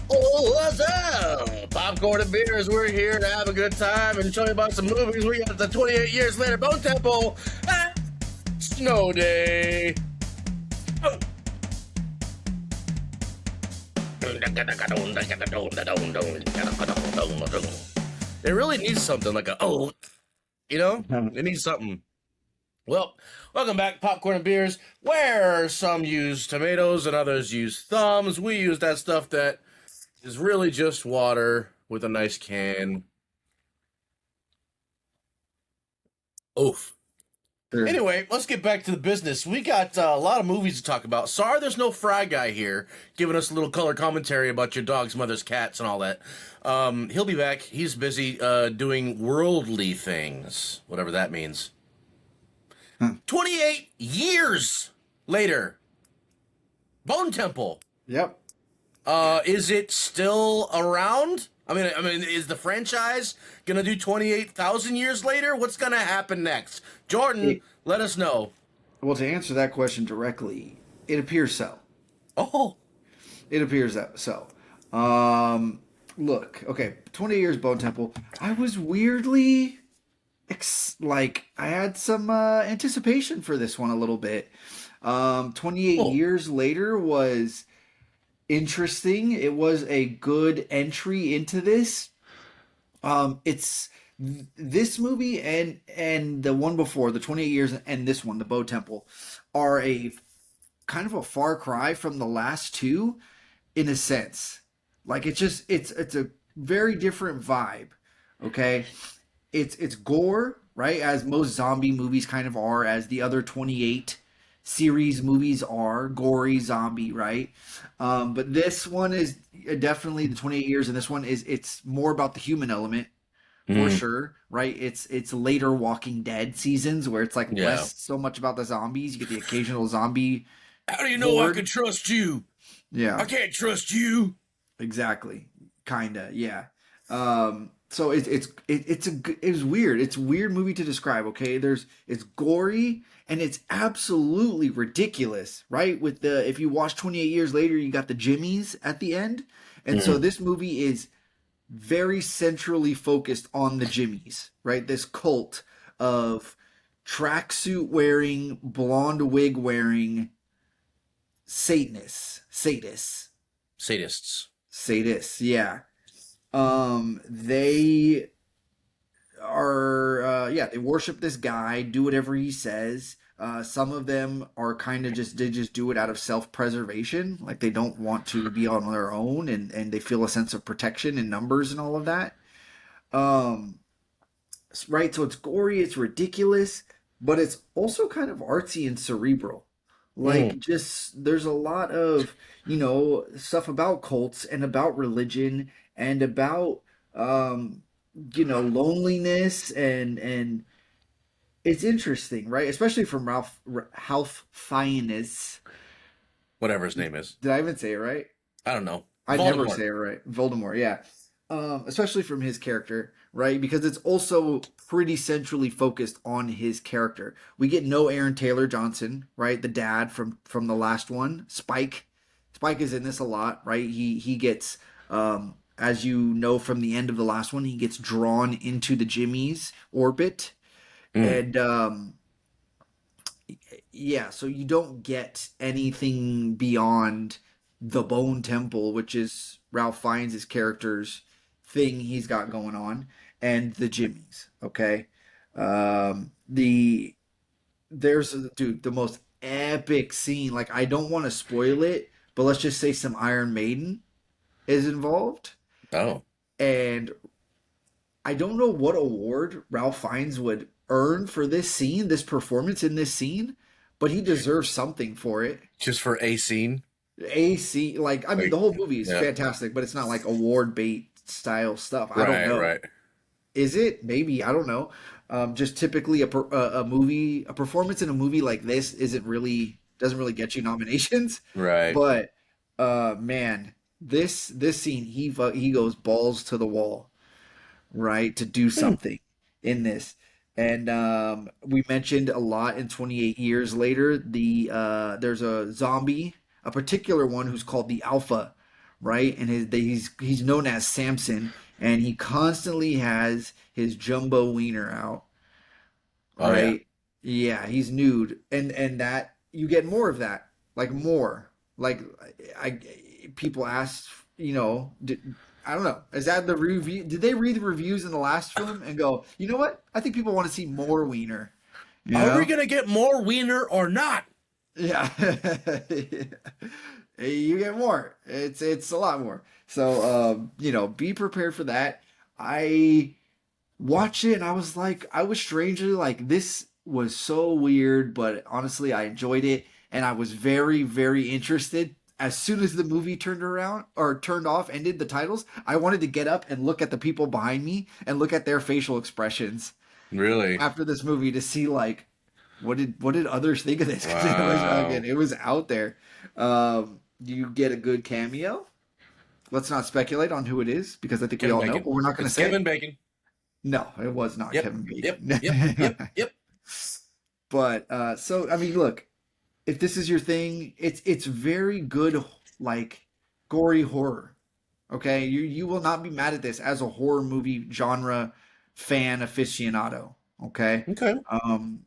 Oh, what's up? Popcorn and beers. We're here to have a good time and show you about some movies. We got the 28 years later Bone Temple Snow Day. Oh. It really needs something like it needs something. Well, welcome back, Popcorn and Beers, where some use tomatoes and others use thumbs. We use that stuff that is really just water with a nice can. Oof. Sure. Anyway, let's get back to the business. We got a lot of movies to talk about. Sorry there's no Fry Guy here giving us a little color commentary about your dog's mother's cats and all that. He'll be back. He's busy doing worldly things, whatever that means. 28 years later, Bone Temple. Yep. Is it still around? I mean, is the franchise gonna do 28,000 years later? What's gonna happen next? Jordan, let us know. Well, to answer that question directly, it appears so. Oh, it appears that so. Look, okay, 20 years Bone Temple. I was weirdly I had some anticipation for this one a little bit. 28 years later was interesting. It was a good entry into this. It's this movie and the one before, the 28 years, and this one, the Bone Temple, are a kind of a far cry from the last two in a sense. Like it's a very different vibe. Okay. It's gore, right? As most zombie movies kind of are, as the other 28 series movies are, gory zombie, right? But this one is definitely the 28 years, and this one it's more about the human element for sure, right? It's later Walking Dead seasons where it's like less so much about the zombies. You get the occasional zombie. How do you know I can trust you? Yeah, I can't trust you. Exactly, kinda, yeah. So it's weird. It's a weird movie to describe. Okay, it's gory and it's absolutely ridiculous, right? With if you watch 28 years later, you got the Jimmies at the end, and so this movie is very centrally focused on the Jimmies, right? This cult of tracksuit wearing, blonde wig wearing Sadists, yeah. They are, they worship this guy, do whatever he says. Some of them are kind of they just do it out of self-preservation. Like they don't want to be on their own and they feel a sense of protection in numbers and all of that. Right. So it's gory, it's ridiculous, but it's also kind of artsy and cerebral. Like just, there's a lot of, stuff about cults and about religion and about loneliness and it's interesting, right? Especially from Ralph Fiennes, whatever his name is. Did I even say it right? I don't know. I never say it right. Voldemort, yeah. Especially from his character, right? Because it's also pretty centrally focused on his character. We get no Aaron Taylor Johnson, right? The dad from the last one. Spike is in this a lot, right? He gets as you know from the end of the last one, he gets drawn into the Jimmy's orbit. And so you don't get anything beyond the Bone Temple, which is Ralph Fiennes' character's thing he's got going on, and the Jimmys. Okay, there's the most epic scene. Like I don't want to spoil it, but let's just say some Iron Maiden is involved. Oh, and I don't know what award Ralph Fiennes would earn for this performance in this scene, but he deserves something for it. Just for a scene. The whole movie is fantastic, but it's not like award bait style stuff. I don't know. Right. Is it? Maybe. I don't know. Just typically a performance in a movie like this doesn't really get you nominations. Right. But man, this scene, he goes balls to the wall, right, to do something in this. And we mentioned a lot in 28 years later, there's a zombie, a particular one who's called the Alpha, right? And he's known as Samson, and he constantly has his jumbo wiener out, Oh yeah. right? Yeah, he's nude, and that you get more of that, like more, like I people ask, I don't know, is that the review? Did they read the reviews in the last film and go, you know what? I think people want to see more wiener, you Are we know? gonna get more wiener or not? Yeah, you get more. It's a lot more. So be prepared for that. I watched it and I was like, I was strangely like, this was so weird, but honestly, I enjoyed it and I was very, very interested. As soon as the movie turned around or turned off, ended the titles, I wanted to get up and look at the people behind me and look at their facial expressions Really? after this movie to see like what did others think of this? Because Wow. it was out there. You get a good cameo. Let's not speculate on who it is because I think we Kevin all know, Bacon. but we're not going to It's say. Kevin Bacon. No, it was not Yep. Kevin Yep. Bacon. Yep. Yep. Yep. But so I mean, look, if this is your thing, it's very good, like gory horror. Okay, you will not be mad at this as a horror movie genre fan aficionado. Okay, Okay. um,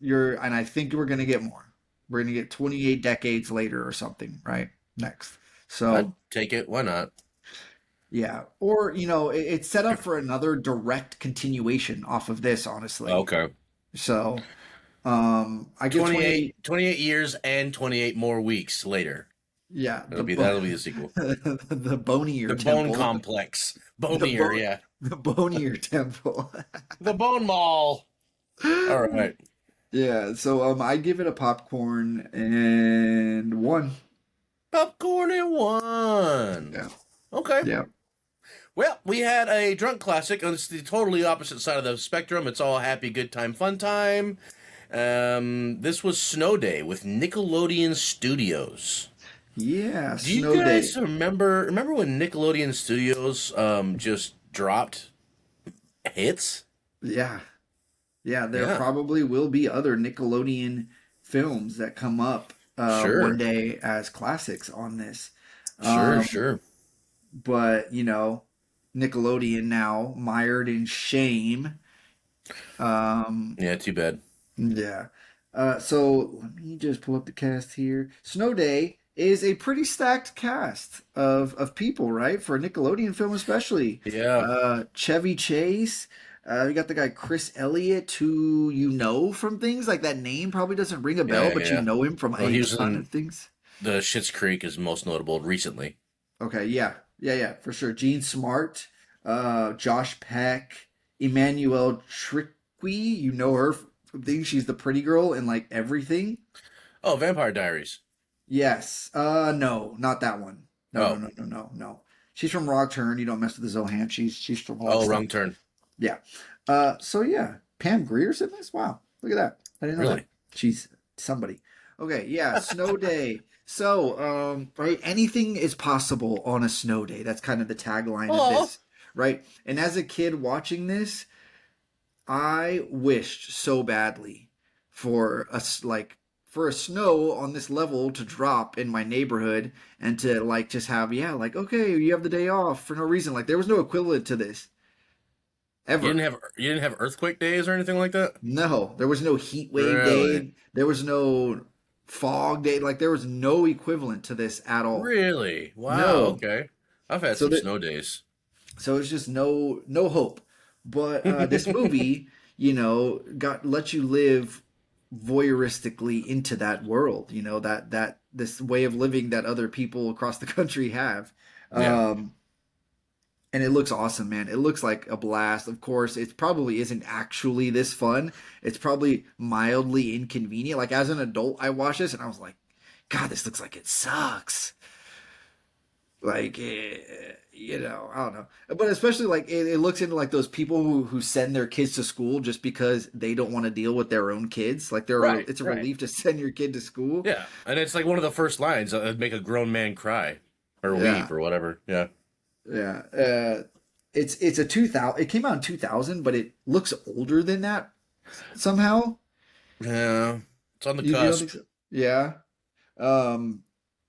and I think we're gonna get more. We're gonna get 28 decades later or something, right? Next, I'd so take it. Why not? yeah, or it's set up for another direct continuation off of this, honestly. Okay. So, I give 28, 28. 28 years and 28 more weeks later. Yeah, That'll be the sequel. the bonier The Bone temple, Complex. the Bonier, bone yeah. the bonier temple. The Bone Mall. All right. Yeah, so I give it a popcorn and one. Popcorn and one. Yeah, Okay. yeah, Well, we had a drunk classic. It's the totally opposite side of the spectrum. It's all happy, good time, fun time. This was Snow Day with Nickelodeon Studios. yeah. Do you Snow day. guys remember when Nickelodeon Studios just dropped hits? Yeah, yeah. There Yeah, probably will be other Nickelodeon films that come up one sure, day as classics on this. sure, Um, sure. but Nickelodeon now mired in shame. Um, Yeah, too bad. yeah. So let me just pull up the cast here. Snow Day is a pretty stacked cast of people, right? For a Nickelodeon film, especially. Yeah, Chevy Chase. You got the guy Chris Elliott, who you know from things like that name probably doesn't ring a bell, yeah, but you yeah. know him from Well, he a was ton of in things. the Schitt's Creek is most notable recently. Okay, yeah, for sure. Gene Smart, Josh Peck, Emmanuel Trickway. You know her from things. She's the pretty girl in like everything. Oh, Vampire Diaries. Yes. No, not that one. No, no, Oh, no, no, no, no. She's from Raw Turn. You don't mess with the Zohan. She's from all that oh, stuff. wrong turn. Yeah. So yeah, Pam Greer's in this. Wow, look at that. I didn't know that. Really? She's somebody. Okay, yeah, snow day. So, right, anything is possible on a snow day. That's kind of the tagline of Oh, this, right? And as a kid watching this, I wished so badly for for a snow on this level to drop in my neighborhood and to like just have like okay, you have the day off for no reason. Like there was no equivalent to this ever. you didn't have earthquake days or anything like that? No, there was no heat wave Really? day. There was no fog day. Like there was no equivalent to this at all. Really? Wow. No. Okay. I've had So some that snow days. so it's just no hope. But this movie, got let you live voyeuristically into that world. That this way of living that other people across the country have. Yeah. Um, and it looks awesome, man. It looks like a blast. Of course, it probably isn't actually this fun. It's probably mildly inconvenient. Like as an adult, I watched this and I was like, God, this looks like it sucks. Like, I don't know. But especially like it looks into like those people who send their kids to school just because they don't want to deal with their own kids. Like Right. it's a Right. relief to send your kid to school. Yeah. And it's like one of the first lines that make a grown man cry or Yeah. weep or whatever. Yeah. Yeah. It's a 2000. It came out in 2000, but it looks older than that somehow. Yeah. It's on the You don't cusp. think so? Yeah. Um,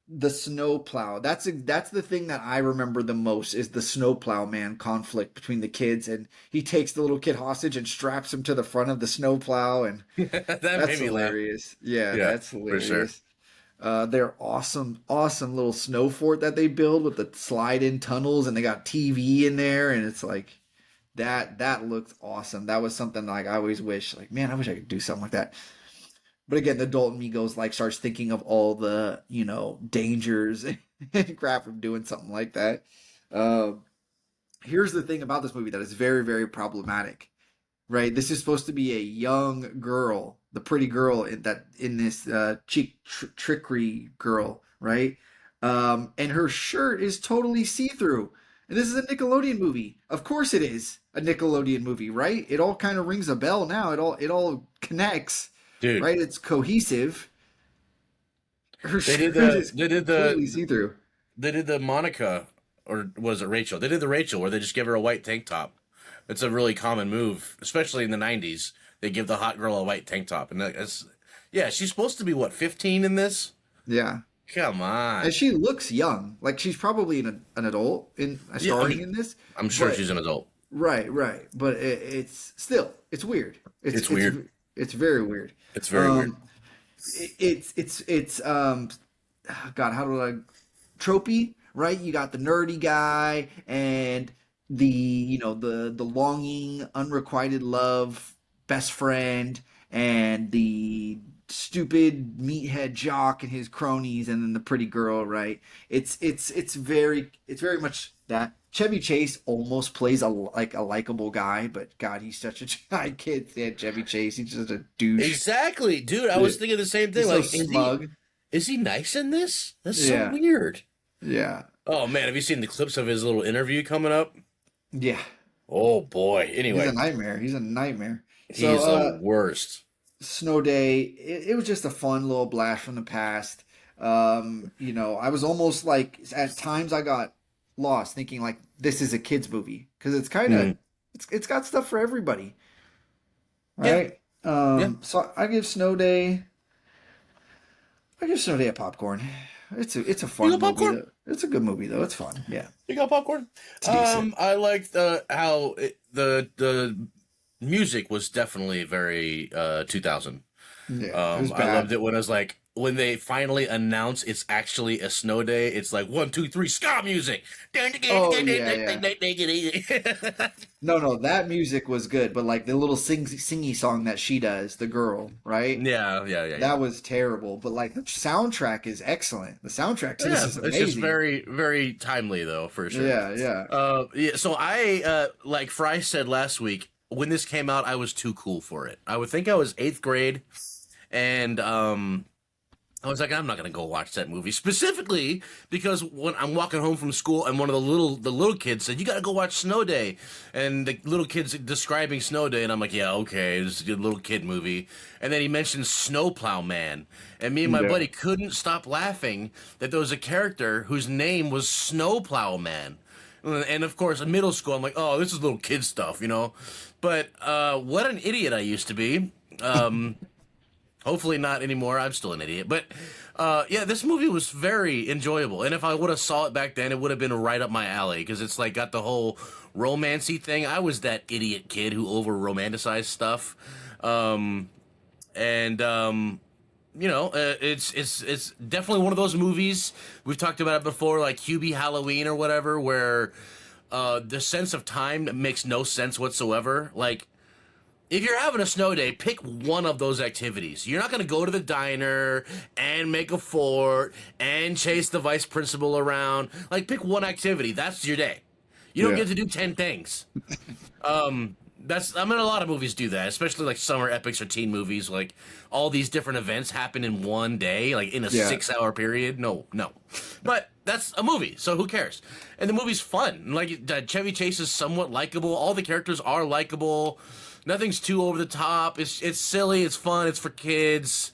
the snowplow. That's the thing that I remember the most is the snowplow man conflict between the kids, and he takes the little kid hostage and straps him to the front of the snowplow, and That that's made me laugh. hilarious. Yeah, Yeah, that's for sure. hilarious. They're awesome, awesome little snow fort that they build with the slide in tunnels, and they got TV in there, and it's like that looks awesome. That was something like I always wish, like, man, I wish I could do something like that. But again, the adult in me goes like starts thinking of all the dangers and crap from doing something like that. Um, Here's the thing about this movie that is very very problematic. Right, this is supposed to be a young girl, the pretty girl in this trickery girl, right? And her shirt is totally see through. And this is a Nickelodeon movie. Of course, it is a Nickelodeon movie, right? It all kind of rings a bell now. It all connects, Dude, right? It's cohesive. Her they did shirt the is they did completely the see through. they did the Monica, or was it Rachel? They did the Rachel where they just give her a white tank top. It's a really common move, especially in the '90s. They give the hot girl a white tank top, and that's yeah. She's supposed to be what, 15 in this? Yeah. Come And on. she looks young, like she's probably an adult in Yeah, I starring mean, in this. I'm sure But she's an adult. right, right. But it's still it's weird. It's It's it's weird. it's very weird. It's very weird. Um, it's God, how do I tropey, right? You got the nerdy guy and the longing, unrequited love best friend and the stupid meathead jock and his cronies and then the pretty girl, right? It's very much that. Chevy Chase almost plays a likable guy, but God, he's such a I can't stand Chevy Chase. He's just a douche. Exactly, dude. I was thinking the same thing. He's so Like, smug. is he nice in this? That's so Yeah, weird. yeah, Oh man, have you seen the clips of his little interview coming up? yeah. Oh boy. He's a Anyway, nightmare. He's a nightmare. So, he's the worst. Snow Day. It was just a fun little blast from the past. I was almost like at times I got lost thinking like this is a kids movie because it's kind of Mm. it's got stuff for everybody, Yeah, right? yeah. So I give Snow Day a popcorn. It's a You fun got movie popcorn? though. It's a good movie though. It's fun. Yeah, You got popcorn? it's decent. I liked how the music was definitely very 2000. Yeah, it was I loved bad. it when I was like, when they finally announce it's actually a snow day. It's like 1, 2, 3 ska music. Oh yeah, yeah. No, no, that music was good, but like the little singy song that she does, the girl, right? Yeah, yeah, yeah, yeah. That was terrible. But like the soundtrack is excellent. The soundtrack to this Yeah, is it's just amazing. very, very timely though, for sure. Yeah, yeah. Yeah. So like Fry said last week, when this came out, I was too cool for it. I would think I was eighth grade, and I was like, I'm not gonna go watch that movie specifically because when I'm walking home from school and one of the little kids said, "You gotta go watch Snow Day," and the little kid's describing Snow Day, and I'm like, "Yeah, okay, this is a good little kid movie." And then he mentioned Snowplow Man, and me and my Yeah. buddy couldn't stop laughing that there was a character whose name was Snowplow Man. And of course, in middle school, I'm like, "Oh, this is little kid stuff," you know. But what an idiot I used to be. Hopefully not anymore. I'm still an idiot. But yeah, this movie was very enjoyable. And if I would have saw it back then, it would have been right up my alley because it's like got the whole romancy thing. I was that idiot kid who over romanticized stuff. And it's definitely one of those movies we've talked about it before, like Hubie Halloween or whatever, where the sense of time makes no sense whatsoever. Like, if you're having a snow day, pick one of those activities. You're not going to go to the diner and make a fort and chase the vice principal around. Like, pick one activity. That's your day. You don't Yeah. get to do 10 things. A lot of movies do that, especially like summer epics or teen movies. Like, all these different events happen in one day, like in a Yeah. 6-hour period. No, no. But that's a movie, so who cares? And the movie's fun. Like, Chevy Chase is somewhat likable. All the characters are likable. Nothing's too over the top. It's silly. It's fun. It's for kids.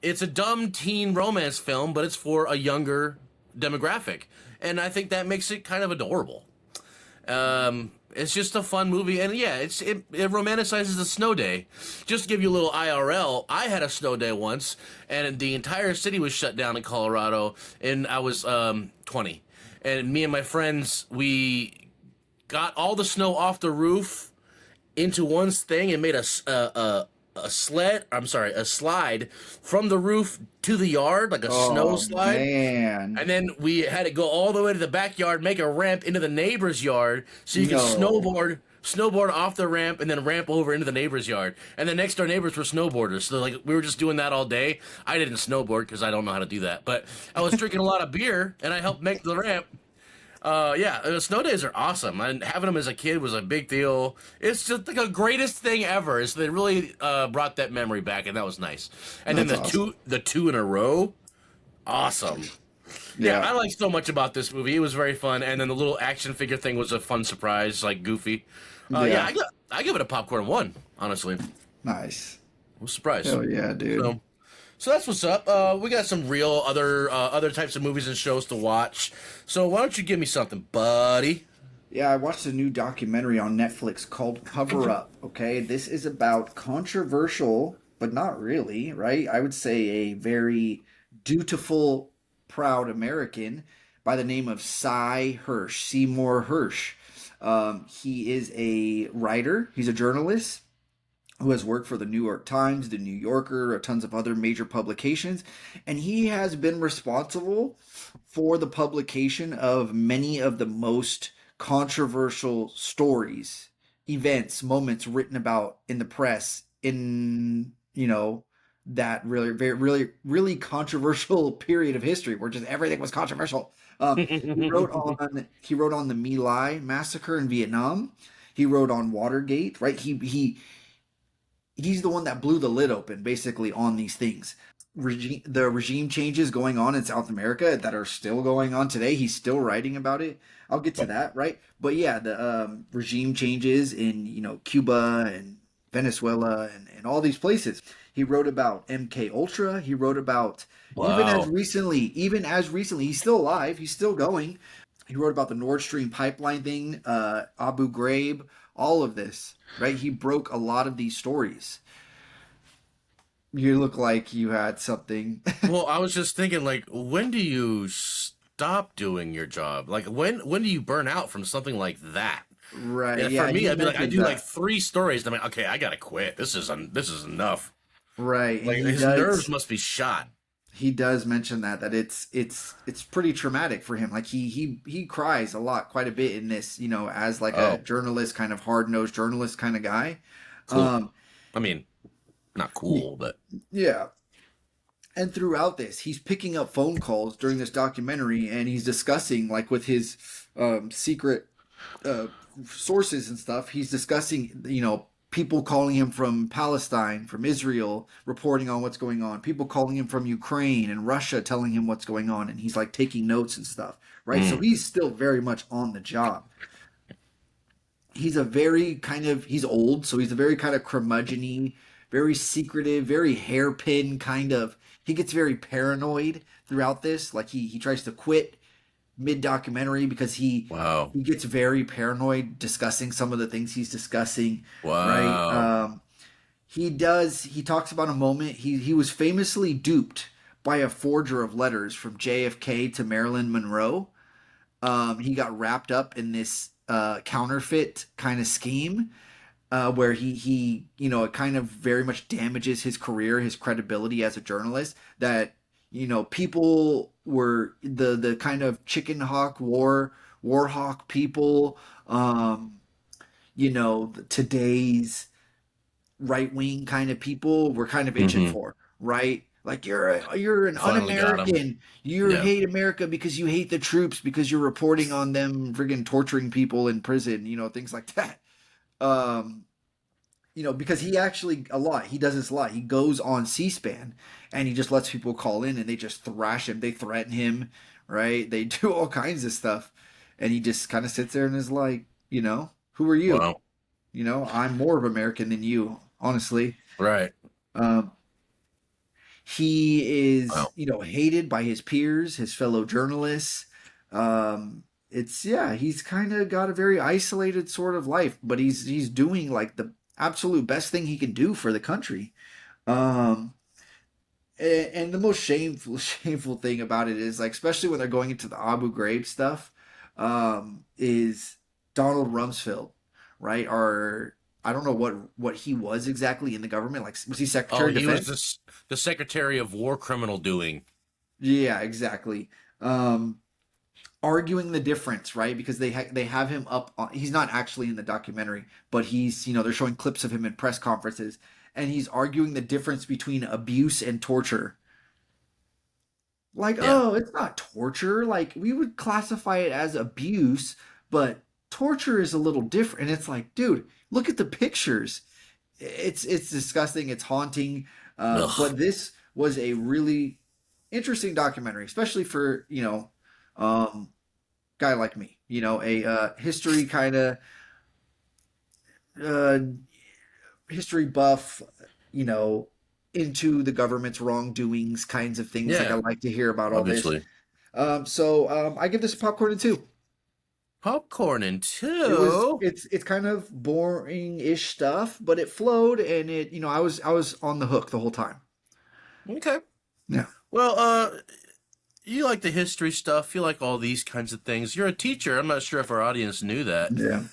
It's a dumb teen romance film, but it's for a younger demographic, and I think that makes it kind of adorable. It's just a fun movie, and yeah, it romanticizes the snow day. Just to give you a little IRL, I had a snow day once, and the entire city was shut down in Colorado, and I was 20, and me and my friends, we got all the snow off the roof into one thing and made a sled. I'm sorry, a slide from the roof to the yard, like a snow Oh slide. man. And then we had to go all the way to the backyard, make a ramp into the neighbor's yard, so you could No. snowboard off the ramp, and then ramp over into the neighbor's yard. And the next door neighbors were snowboarders, so like we were just doing that all day. I didn't snowboard because I don't know how to do that, but I was drinking a lot of beer, and I helped make the ramp. Yeah, snow days are awesome, and having them as a kid was a big deal. It's just like the greatest thing ever. Is they really brought that memory back, and that was nice. And then That's awesome. the two in a row, awesome. Yeah, Yeah. I like so much about this movie. It was very fun, and then the little action figure thing was a fun surprise, like goofy. Yeah, Yeah. I give it a popcorn one. Honestly, I Nice. was surprised. Hell yeah, dude. So, so that's what's up. We got some real other types of movies and shows to watch. So why don't you give me something, buddy? Yeah, I watched a new documentary on Netflix called Cover Up. Okay, this is about controversial, but not really, right? I would say a very dutiful, proud American by the name of Cy Hirsch, Seymour Hirsch. He is a writer, he's a journalist who has worked for the New York Times, the New Yorker, tons of other major publications, and he has been responsible for the publication of many of the most controversial stories, events, moments written about in the press in, that really, very, really, really controversial period of history where just everything was controversial. He wrote on the My Lai massacre in Vietnam. He wrote on Watergate, right? He's the one that blew the lid open basically on these things. The regime changes going on in South America that are still going on today. He's still writing about it. I'll get to that, right? But yeah, the regime changes in Cuba and Venezuela and all these places. He wrote about MK Ultra. He wrote about Wow. even as recently, he's still alive. He's still going. He wrote about the Nord Stream pipeline thing, Abu Ghraib, all of this, right? He broke a lot of these stories. You look like you had something. Well, I was just thinking, like, when do you stop doing your job? Like, when do you burn out from something like that? Right. Yeah, Yeah, for me, he I'd be like, I mentioned do like that. 3 stories, and I'm like, okay, I gotta quit. This is enough. Right. And Like, his nerves must be shot. he does mention that it's pretty traumatic for him. Like he cries a lot, quite a bit in this, as like a Oh, journalist, kind of hard-nosed journalist kind of guy. cool. Um I mean, not y- cool, but yeah. And throughout this, he's picking up phone calls during this documentary and he's discussing like with his secret uh, sources and stuff. He's discussing, people calling him from Palestine, from Israel, reporting on what's going on. People calling him from Ukraine and Russia, telling him what's going on, and he's like taking notes and stuff. Right, so mm, he's still very much on the job. He's old, so he's a very kind of curmudgeony, very secretive, very hairpin kind of. He gets very paranoid throughout this. Like he tries to quit mid documentary because wow, he gets very paranoid discussing some of the things he's discussing, right? wow. He talks about a moment he was famously duped by a forger of letters from JFK to Marilyn Monroe. He got wrapped up in this counterfeit kind of scheme where it kind of very much damages his career, his credibility as a journalist. That people were the kind of chicken hawk war hawk people. Today's right wing kind of people were kind of itching Hmm. for, right? Like you're an Finally got him. un-American. You Yeah. hate America because you hate the troops because you're reporting on them friggin' torturing people in prison, things like that. Um, because he does this a lot. He goes on C-SPAN and he just lets people call in and they just thrash him. They threaten him, right? They do all kinds of stuff. And he just kind of sits there and is like, who are you? Wow. I'm more of American than you, honestly. Right. Um, he is, Wow. hated by his peers, his fellow journalists. it's yeah, he's kind of got a very isolated sort of life, but he's doing like the absolute best thing he can do for the country. Um, and the most shameful thing about it is like, especially when they're going into the Abu Ghraib stuff, is Donald Rumsfeld, right? Or I don't know what he was exactly in the government. Like, was he Oh, Secretary of he was Defense? the Secretary of War Criminal Doing. Yeah, exactly. Um, Arguing the difference, right? Because they have him up on, he's not actually in the documentary, but he's, they're showing clips of him in press conferences and he's arguing the difference between abuse and torture. Like, Yeah. oh, it's not torture. Like we would classify it as abuse, but torture is a little different. And it's like, dude, look at the pictures. It's disgusting, it's haunting. Ugh. But this was a really interesting documentary, especially for, um guy like me, a history kind of uh, history buff, you know, into the government's wrongdoings kinds of things. Like I Yeah, like to hear about all this. obviously. I give this a popcorn and two. Popcorn and It was two. it's kind of boring-ish stuff, but it flowed and I was on the hook the whole time. Okay. Yeah. Well, you like the history stuff. You like all these kinds of things. You're a teacher. I'm not sure if our audience knew that. Yeah.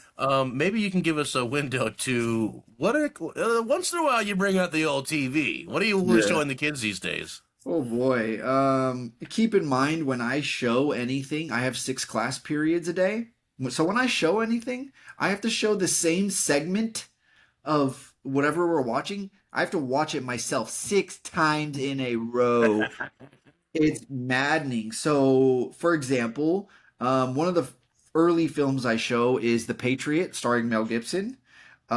Maybe you can give us a window to once in a while you bring out the old TV. What are you Yeah. showing the kids these days? Oh boy. Keep in mind when I show anything, I have 6 class periods a day. So when I show anything, I have to show the same segment of whatever we're watching. I have to watch it myself 6 times in a row. It's maddening. So, for example, one of the early films I show is The Patriot, starring Mel Gibson.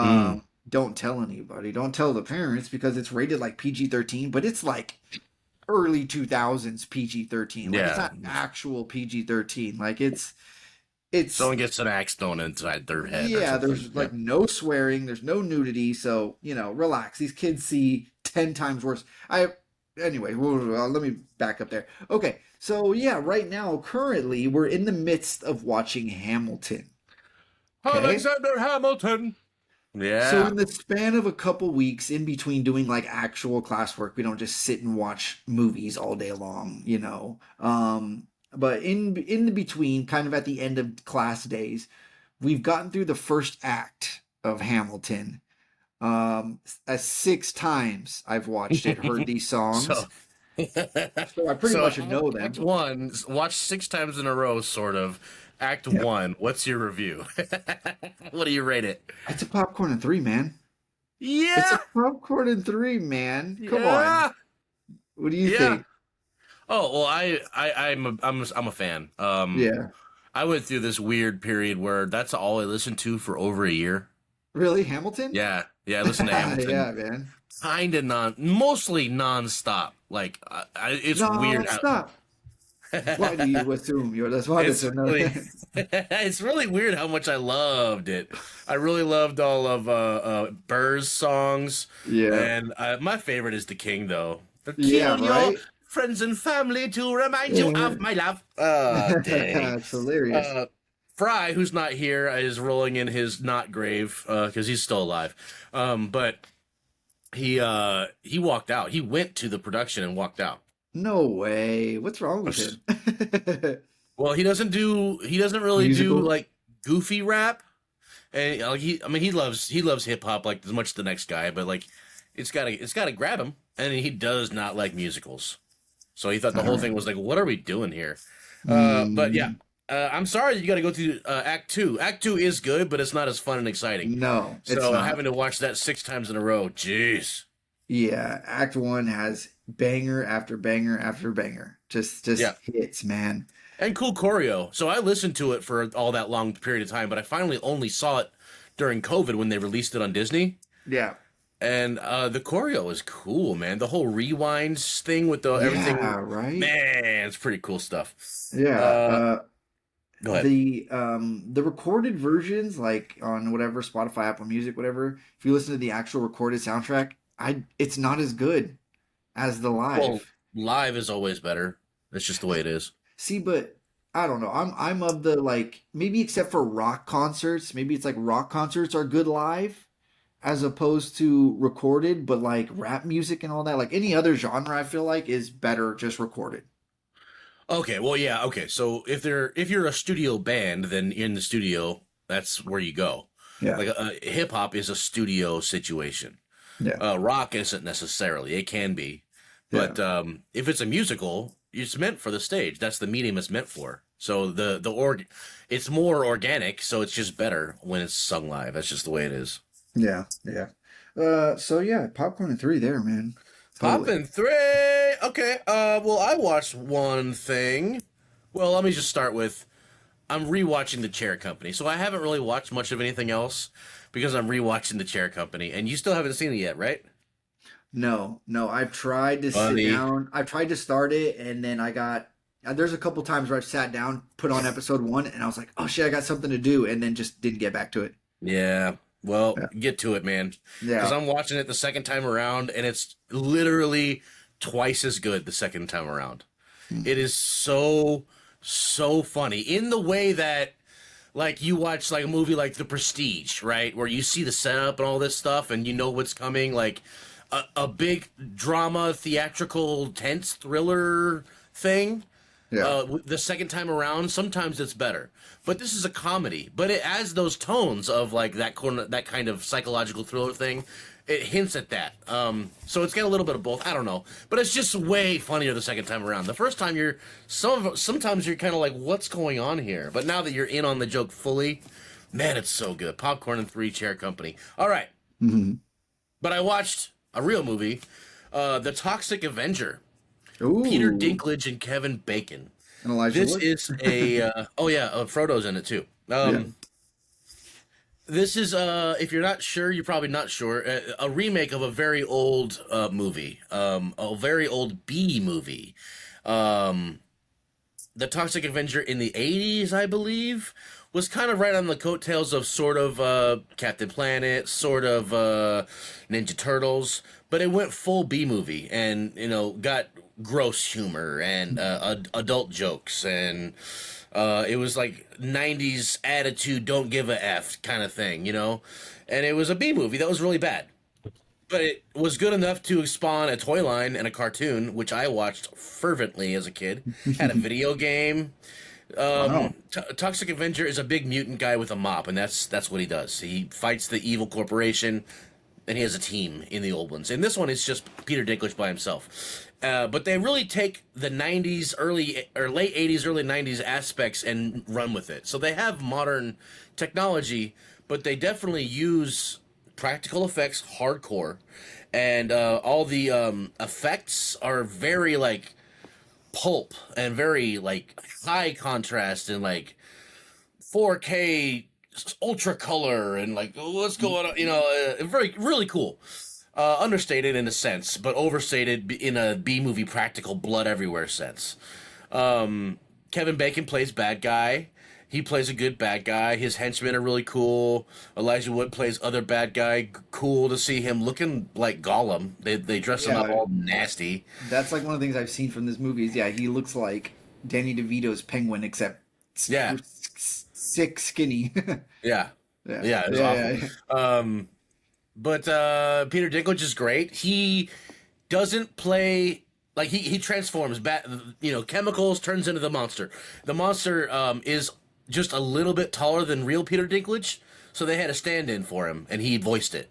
Mm, Don't tell anybody. Don't tell the parents because it's rated like PG-13, but it's like early 2000s PG-13. Like it's yeah. not actual PG-13. Like it's Someone gets an axe thrown inside their head or yeah, something. there's Yeah. like no swearing, there's no nudity, so, relax. These kids see 10 times worse. Anyway, let me back up there. Okay. So yeah, right now currently we're in the midst of watching Hamilton. Okay? Alexander Hamilton. So Yeah. in the span of a couple weeks in between doing like actual classwork, we don't just sit and watch movies all day long. But in the between, kind of at the end of class days, we've gotten through the first act of Hamilton. As 6 times I've watched it, heard these So, songs, so I pretty so much know Act them. One, watch 6 times in a row, sort of. Act Yeah, One, what's your review? What do you rate it? it's a popcorn and three, man. It's a Yeah, popcorn and three, man. Come on, yeah, what do you yeah. think? Oh well, I'm a fan. Yeah, I went through this weird period where that's all I listened to for over a year. really, Hamilton? Yeah, yeah, I listened to Hamilton, Yeah, man. mostly nonstop. Like, it's No, weird how stop. Why do you assume you're the smartest? it's No. really, it's really weird how much I loved it. I really loved all of Burr's songs, Yeah, and my favorite is the King, though. To yeah, kill your right. friends and family to remind you Yeah. of my love. Dang. It's hilarious. Uh, Fry, who's not here, is rolling in his not grave because he's still alive. But he walked out. He went to the production and walked out. No way. What's wrong with him? Well, he doesn't really do Musical? like goofy rap. And I mean he loves hip hop like as much as the next guy, but like it's gotta grab him. And he does not like musicals. So he thought the All whole thing right. was like, what are we doing here? But yeah. Mm, I'm sorry you got to go through Act Two. Act Two is good, but it's not as fun and exciting. no, it's So not. having to watch that 6 times in a row, jeez. Yeah, Act One has banger after banger after banger. Just Yeah, hits, man. and cool choreo. So I listened to it for all that long period of time, but I finally only saw it during COVID when they released it on Disney. Yeah. And the choreo is cool, man. The whole rewinds thing with the Yeah, everything, right? man, it's pretty cool stuff. Yeah. Uh, Go ahead. The recorded versions, like on whatever Spotify, Apple Music, whatever, if you listen to the actual recorded soundtrack, it's not as good as the Well, live. live is always better. That's just the way it is. See, but I don't know. I'm of the like maybe except for rock concerts, maybe it's like rock concerts are good live as opposed to recorded, but like rap music and all that, like any other genre I feel like is better just recorded. Okay, well, yeah, okay. So if you're a studio band, then in the studio, that's where you go. Yeah. Like hip hop is a studio situation. Yeah. Rock isn't necessarily. It can be, Yeah. but if it's a musical, it's meant for the stage. That's the medium it's meant for. So it's more organic. So it's just better when it's sung live. That's just the way it is. Yeah. Yeah. So yeah, popcorn and three there, man. Totally. Poppin' three. Okay. Well, I watched one thing. Well, let me just start with I'm rewatching The Chair Company. So I haven't really watched much of anything else because I'm rewatching The Chair Company, and you still haven't seen it yet, right? No, no, I've tried to sit Funny. down. I've tried to start it, and then there's a couple times where I've sat down, put on episode one, and I was like, oh shit, I got something to do, and then just didn't get back to it. Yeah. Well, Yeah. get to it, man. Because Yeah. I'm watching it the second time around, and it's literally twice as good the second time around. Hmm. It is so funny in the way that like you watch like a movie like The Prestige, right? Where you see the setup and all this stuff and you know what's coming, like a big drama, theatrical, tense thriller thing. Yeah. The second time around, sometimes it's better. But this is a comedy, but it has those tones of like that kind of psychological thriller thing. It hints at that. So it's got a little bit of both. I don't know, but it's just way funnier the second time around. The first time sometimes you're kind of like, what's going on here? But now that you're in on the joke fully, man, it's so good. Popcorn and Three Chair Company. All right, Hmm. but I watched a real movie, The Toxic Avenger. Peter Ooh. Dinklage and Kevin Bacon. And Elijah This Wood. is a oh yeah, Frodo's in it too. Yeah. This is if you're not sure, you're probably not sure. A remake of a very old movie, a very old B movie. Um, the Toxic Avenger in the '80s, I believe, was kind of right on the coattails of sort of Captain Planet, sort of Ninja Turtles, but it went full B movie, and got gross humor and adult jokes, and it was like '90s attitude, don't give a f kind of thing, and it was a B movie that was really bad. But it was good enough to spawn a toy line and a cartoon, which I watched fervently as a kid. Had a video game. Wow. Toxic Avenger is a big mutant guy with a mop, and that's what he does. He fights the evil corporation, and he has a team in the old ones. And this one is just Peter Dinklage by himself. But they really take the '90s, early or late '80s, early '90s aspects and run with it. So they have modern technology, but they definitely use practical effects hardcore, and all the effects are very like pulp and very like high contrast and like 4K ultra color and like what's going on, very really cool. Understated in a sense, but overstated in a B movie practical blood everywhere sense. Kevin Bacon plays bad guy. He plays a good bad guy. His henchmen are really cool. Elijah Wood plays other bad guy. Cool to see him looking like Gollum. They dress him up Yeah. all nasty. That's like one of the things I've seen from this movie is, yeah, he looks like Danny DeVito's Penguin, except Yeah, sick, skinny. yeah, Yeah. yeah. It was Yeah. awful. But Peter Dinklage is great. He doesn't play like he transforms. Chemicals turns into the monster. The monster is just a little bit taller than real Peter Dinklage, so they had a stand-in for him, and he voiced it.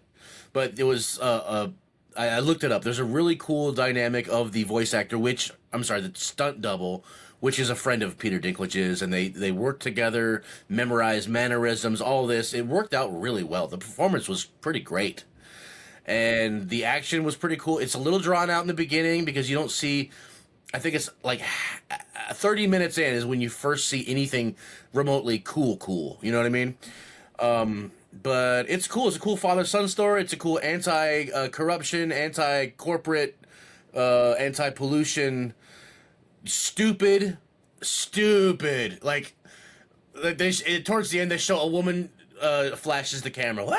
But it was I looked it up. There's a really cool dynamic of the voice actor, which I'm sorry, the stunt double, which is a friend of Peter Dinklage's, and they worked together, memorized mannerisms, all this. It worked out really well. The performance was pretty great, and the action was pretty cool. It's a little drawn out in the beginning because you don't see. I think it's like 30 minutes in is when you first see anything remotely cool. You know what I mean? But it's cool. It's a cool father-son story. It's a cool anti-corruption, anti-corporate, anti-pollution, stupid. Like towards the end, they show a woman flashes the camera. Wah!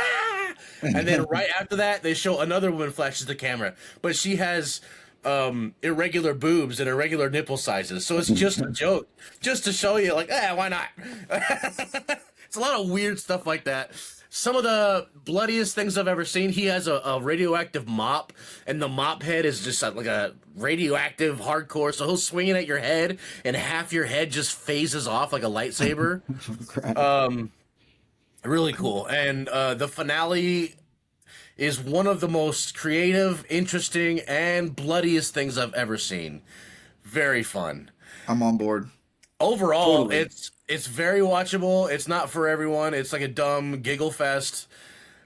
And then right after that, they show another woman flashes the camera. But she has irregular boobs and irregular nipple sizes. So it's just a joke, just to show you, like, why not? It's a lot of weird stuff like that. Some of the bloodiest things I've ever seen. He has a radioactive mop, and the mop head is just like a radioactive hardcore. So he'll swing it at your head, and half your head just phases off like a lightsaber. Really cool. And the finale is one of the most creative, interesting, and bloodiest things I've ever seen. Very fun. I'm on board. Overall, Totally. it's very watchable. It's not for everyone. It's like a dumb giggle fest.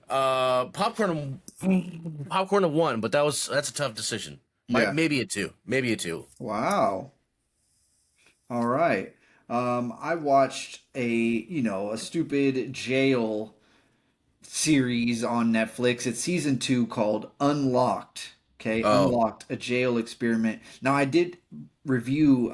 Popcorn of one, but that's a tough decision. Yeah. Maybe a two. Maybe a two. Wow. All right. I watched a stupid jail series on Netflix. It's season 2 called Unlocked. Okay, Unlocked, a jail experiment. Now I did review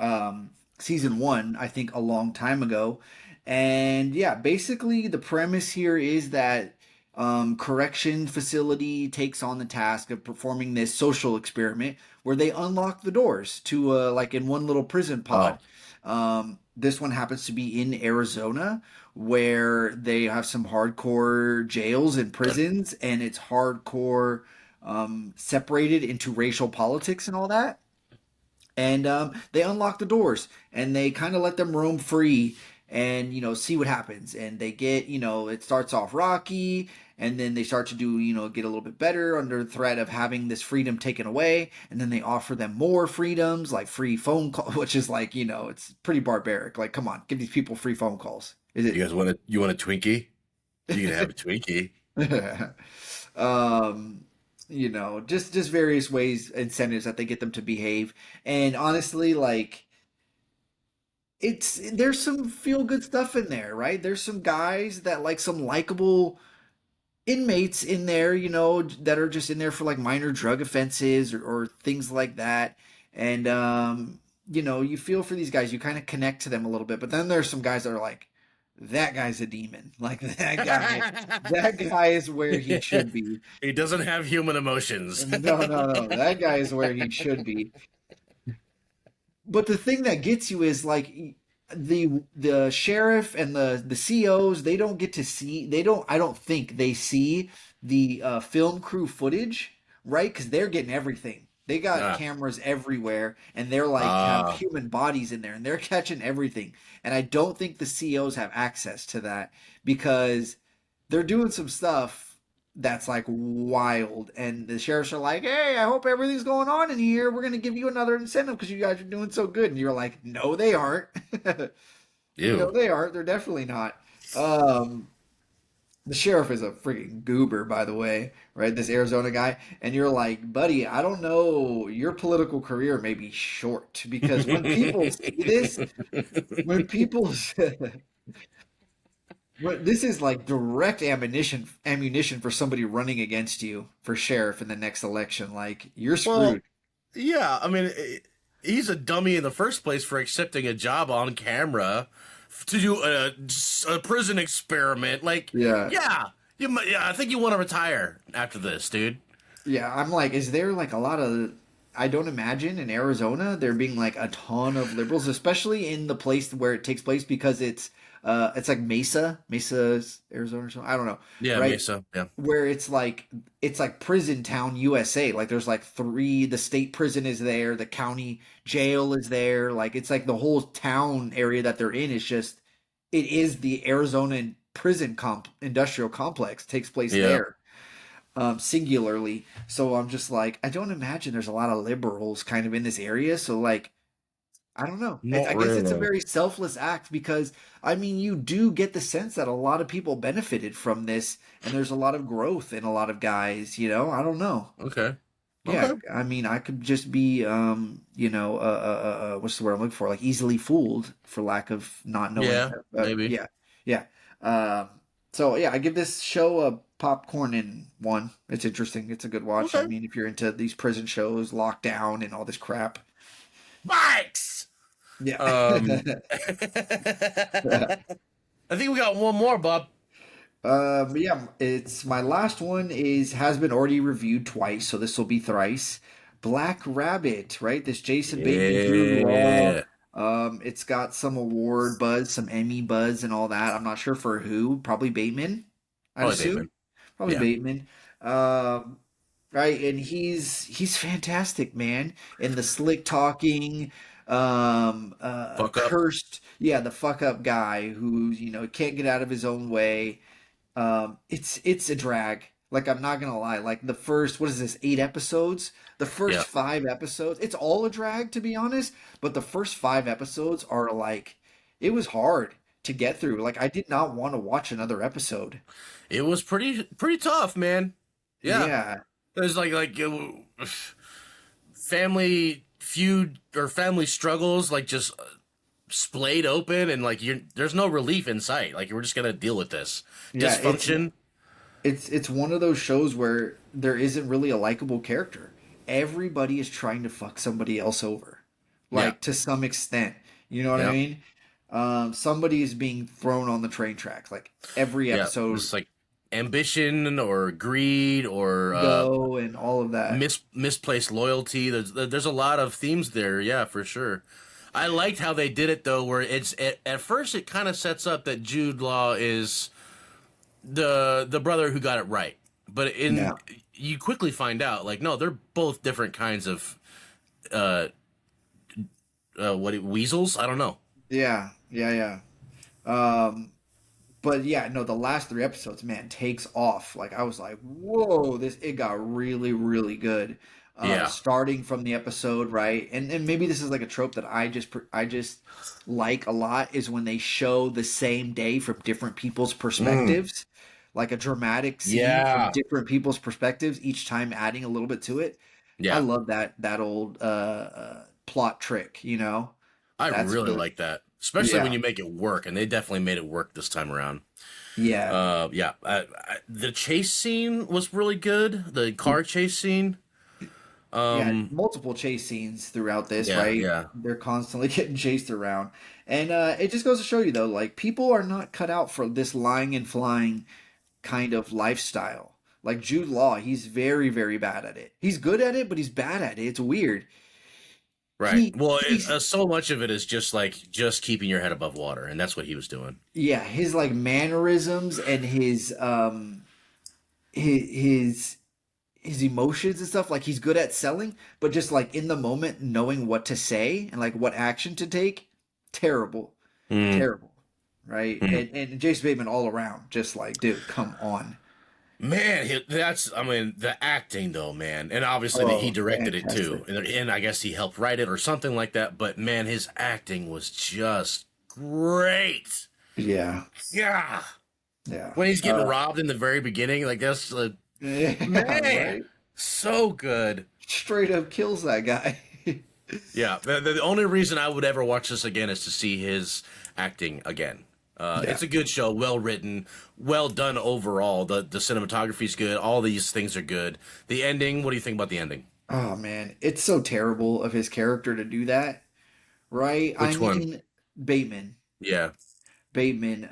season 1, I think a long time ago. And yeah, basically the premise here is that correction facility takes on the task of performing this social experiment where they unlock the doors to like in one little prison pod. This one happens to be in Arizona, where they have some hardcore jails and prisons, and it's hardcore separated into racial politics and all that. And they unlock the doors and they kind of let them roam free and see what happens. And they get it starts off rocky, and then they start to do get a little bit better under the threat of having this freedom taken away. And then they offer them more freedoms, like free phone call, which is like it's pretty barbaric. Like, come on, give these people free phone calls. Is it? You guys want a Twinkie? You can have a Twinkie. Just various ways, incentives that they get them to behave. And honestly, like, there's some feel good stuff in there, right? There's some guys that like some likable inmates in there, that are just in there for like minor drug offenses or things like that. And you feel for these guys, you kind of connect to them a little bit. But then there's some guys that are like, that guy's a demon. Like that guy is where he should be. He doesn't have human emotions. No. That guy is where he should be. But the thing that gets you is like the sheriff and the COs, they don't get to see, I don't think they see the film crew footage, right? Because they're getting everything. They got cameras everywhere, and they're like have human bodies in there, and they're catching everything. And I don't think the COs have access to that because they're doing some stuff that's like wild. And the sheriffs are like, "Hey, I hope everything's going on in here. We're going to give you another incentive because you guys are doing so good." And you're like, "No, they aren't." No, they aren't. They're definitely not. The sheriff is a freaking goober, by the way, right? This Arizona guy. And you're like, buddy, I don't know. Your political career may be short because when people see this, when people this is like direct ammunition for somebody running against you for sheriff in the next election. Like, you're screwed. Well, yeah, I mean, he's a dummy in the first place for accepting a job on camera to do a prison experiment. Like, yeah, I think you want to retire after this, dude. Yeah, I'm like, is there like a lot of? I don't imagine in Arizona there being like a ton of liberals, especially in the place where it takes place, because it's like Mesa's Arizona or something. I don't know. Yeah, right? Mesa. Yeah, where it's like prison town USA. Like there's like 3. The state prison is there. The county jail is there. Like it's like the whole town area that they're in is just. It is the Arizona prison industrial complex takes place there. Singularly. So I'm just like, I don't imagine there's a lot of liberals kind of in this area. So like, I don't know. I guess it's a very selfless act because, I mean, you do get the sense that a lot of people benefited from this and there's a lot of growth in a lot of guys, I don't know. Okay. Yeah, okay. I mean, I could just be, what's the word I'm looking for? Like easily fooled for lack of not knowing. Yeah, maybe. Yeah. So yeah, I give this show a popcorn in 1. It's interesting. It's a good watch. Okay. I mean, if you're into these prison shows, lockdown and all this crap. Bikes! Yeah. I think we got one more, Bob. Yeah, it's my last one has been already reviewed twice, so this will be thrice. Black Rabbit, right? This Jason Bateman, Jude Law. Yeah. It's got some award buzz, some Emmy buzz, and all that. I'm not sure for who. Probably Bateman, I'd Probably assume. Damon. Probably Yeah. Bateman. Right, and he's fantastic, man. And the slick talking, Fuck up. cursed, yeah, the fuck up guy who can't get out of his own way. It's a drag. Like, I'm not gonna lie. Like, the first, what is this, 8 episodes? The first Yeah. 5 episodes, it's all a drag, to be honest. But the first 5 episodes are like, it was hard to get through. Like, I did not want to watch another episode. It was pretty tough, man. Yeah. Yeah, There's family feud or family struggles like just splayed open, and like there's no relief in sight. Like, we're just gonna deal with this yeah. dysfunction. It's one of those shows where there isn't really a likable character. Everybody is trying to fuck somebody else over, Yeah. like to some extent. You know what I Yeah. mean? Somebody is being thrown on the train tracks. Like every Yeah. episode, It's like ambition or greed or go and all of that. misplaced loyalty. There's a lot of themes there. Yeah, for sure. I liked how they did it though, where at first it kind of sets up that Jude Law is the brother who got it right, but Yeah, you quickly find out like no, they're both different kinds of uh weasels. I don't know. yeah, yeah, yeah. But yeah, no, the last 3 episodes, man, takes off. Like I was like, whoa, it got really, really good. Yeah. Starting from the episode, right? And maybe this is like a trope that I just like a lot is when they show the same day from different people's Mm. perspectives, like a dramatic scene from Yeah. different people's perspectives, each time adding a little bit to it. I Yeah. love that old plot trick, you know? I That's really really like that, especially when yeah, you make it work, and they definitely made it work this time around. yeah. Yeah. The chase scene was really good. The car chase scene. Yeah, Um. multiple chase scenes throughout this, Yeah. right? Yeah. They're constantly getting chased around. And it just goes to show you, though, like, people are not cut out for this lying and flying kind of lifestyle. Like, Jude Law, he's very, very bad at it. He's good at it, but he's bad at it. It's weird. Right. Well, He's, so much of it is just keeping your head above water, and that's what he was doing. yeah, his, like, mannerisms and his his emotions and stuff, like, he's good at selling, but just, like, in the moment, knowing what to say and, like, what action to take, terrible. Mm. Terrible, right? Mm. And Jason Bateman all around, just like, dude, come on. Man, I mean, the acting though, man, and obviously he Oh, directed it too, fantastic. and I guess he helped write it or something like that. But man, his acting was just great. Yeah, Yeah, yeah. when he's getting robbed in the very beginning, like that's Yeah, man, right? so good. Straight up kills that guy. Yeah, the only reason I would ever watch this again is to see his acting again. Yeah. It's a good show, well written, well done overall. The cinematography's good. All these things are good. The ending. What do you think about the ending? Oh man, it's so terrible of his character to do that, right? I Which one? mean, Bateman. Yeah. Bateman.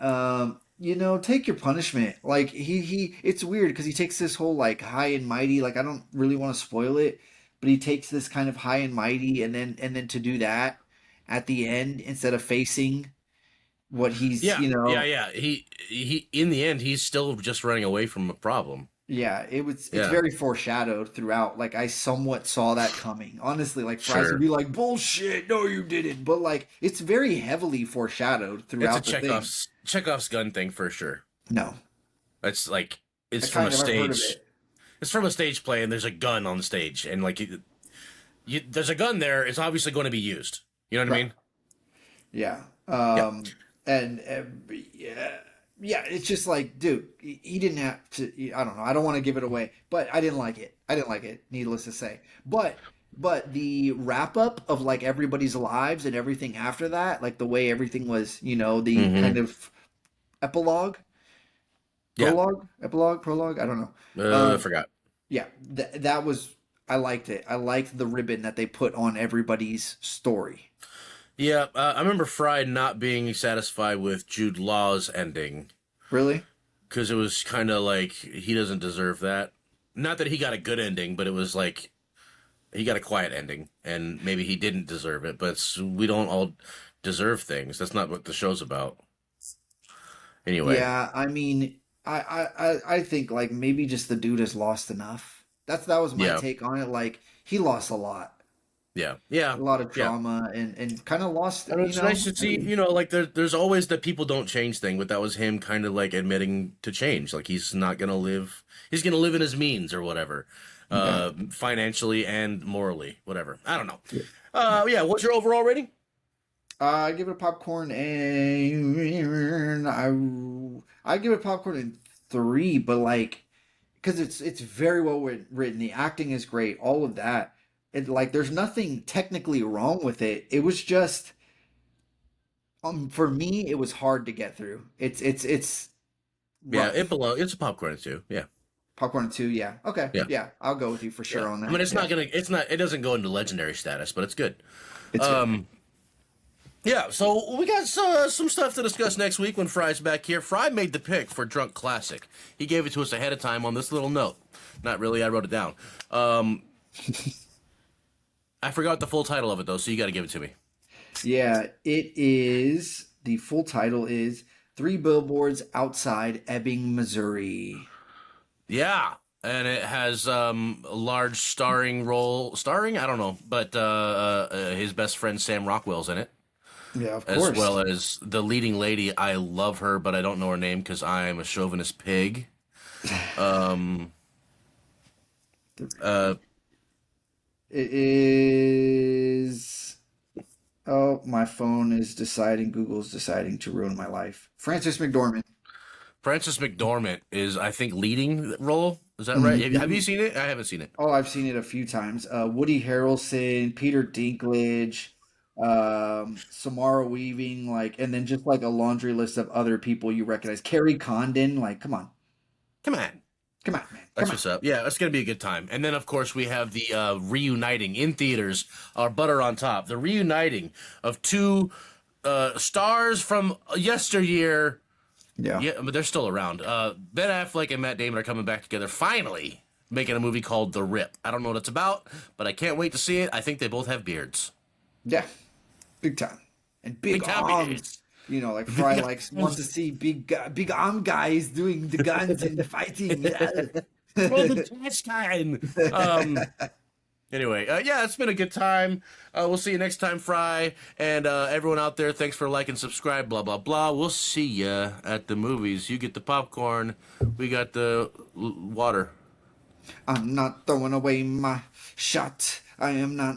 Take your punishment. Like it's weird because he takes this whole like high and mighty, like I don't really want to spoil it, but he takes this kind of high and mighty and then to do that at the end instead of facing what he's, Yeah, yeah, yeah. He in the end, he's still just running away from a problem. yeah, it's Yeah, very foreshadowed throughout. Like I somewhat saw that coming. Honestly, like Fries would sure. be like, "Bullshit, no you didn't." But like it's very heavily foreshadowed It's a throughout the thing. Chekhov's gun thing for sure. No. It's like I it's from a kind of have heard of stage. it. It's from a stage play, and there's a gun on the stage, and like there's a gun there. It's obviously going to be used. You know what I Right. mean? Yeah. Yeah. And yeah, yeah, it's just like, dude, he didn't have to. I don't know. I don't want to give it away, but I didn't like it. I didn't like it. Needless to say, but the wrap up of like everybody's lives and everything after that, like the way everything was, the Mm-hmm. kind of epilogue, Yeah. prologue. I don't know. I Um, forgot. yeah, that was. I liked it. I liked the ribbon that they put on everybody's story. Yeah, I remember Fry not being satisfied with Jude Law's ending Really? because it was kind of like he doesn't deserve that. Not that he got a good ending, but it was like he got a quiet ending, and maybe he didn't deserve it. But we don't all deserve things. That's not what the show's about. Anyway, Yeah, I mean, I think like maybe just the dude has lost enough. That was my yeah, take on it. Like he lost yeah, yeah, a lot of yeah. trauma, and kind of lost. And it's nice to I see, mean, like there's always the people don't change thing, but that was him kind of like admitting to change. Like he's not gonna live, he's gonna live in his means or whatever, yeah, financially and morally, whatever. I don't know. yeah, yeah. Yeah. What's your overall rating? I give it a popcorn and I give it popcorn in three, but like because it's very well written, the acting is great, all of that. It like there's nothing technically wrong with it. It was just for me it was hard to get through. It's Yeah, rough. it's a popcorn too. Yeah, Popcorn two, yeah. Okay, yeah, yeah. I'll go with you for yeah. sure on I mean, that. Yeah, it doesn't go into legendary status, but it's good. it's good. Um, yeah. So we got some stuff to discuss next week when Fry's back here. Fry made the pick for Drunk Classic. He gave it to us ahead of time on this little note. Not really. I wrote it down. I forgot the full title of it though, so you got to give it to me. Yeah, it is. The full title is Three Billboards Outside Ebbing, Missouri. Yeah, and it has a large starring role. Starring? I don't know, but his best friend Sam Rockwell's in it, Yeah, of as course. well as the leading lady. I love her, but I don't know her name because I'm a chauvinist pig. Um, uh, It is. Oh, my phone is deciding. Google's deciding to ruin my life. Frances McDormand. Frances McDormand is, I think, leading role. Is that right? Have you Mhm. seen it? I haven't seen it. Oh, I've seen it a few times. Woody Harrelson, Peter Dinklage, Samara Weaving, like, and then just like a laundry list of other people you recognize. Carrie Condon, like, Come on. come on, man, That's come on. what's up. Yeah, it's gonna be a good time. And then, of course, we have the reuniting in theaters. Our butter on top. The reuniting of two stars from yesteryear. Yeah, Yeah, but they're still around. Ben Affleck and Matt Damon are coming back together finally, making a movie called The Rip. I don't know what it's about, but I can't wait to see it. I think they both have beards. yeah, big time and big Big time arms. beards. Like Fry likes wants to see big arm guys doing the guns and the fighting. Roll the trash can. Anyway, yeah, it's been a good time. We'll see you next time, Fry. And everyone out there, thanks for liking, subscribe, blah, blah, blah. We'll see ya at the movies. You get the popcorn. We got the water. I'm not throwing away my shot. I am not.